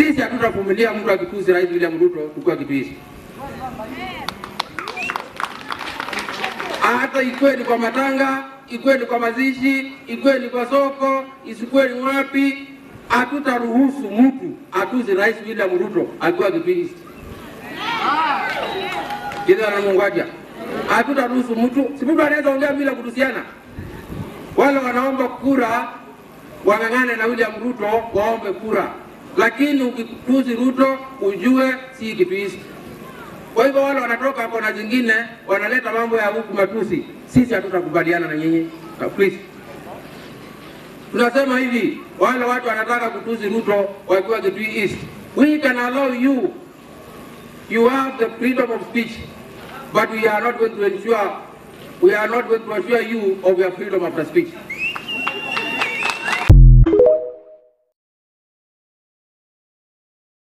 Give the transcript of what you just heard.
Sisi hatutavumilia mtu akitusi Rais William Ruto tukua kitusi. Hata ikuwe ni kwa matanga, ikuwe ni kwa mazishi, ikuwe ni kwa soko, isikuwe ni wapi, hatutaruhusu mtu atusi Rais William Ruto akiwa kitusi. Kila na Mungaja. Hatutaruhusu mtu, si mtu anaweza ongea bila kutusiana. Wale wanaomba kura wangangane na William Ruto waombe kura. Lakini ukitusi Ruto ujue si kitusi. Kwa hivyo wale wanatoka hapo na zingine wanaleta mambo ya huku matusi. Sisi hatutakubaliana na nyinyi. Please. Tunasema hivi, wale watu wanataka kutusi Ruto wakiwa Kitui East. We can allow you. You have the freedom of speech, but we are not going to assure you of your freedom of speech.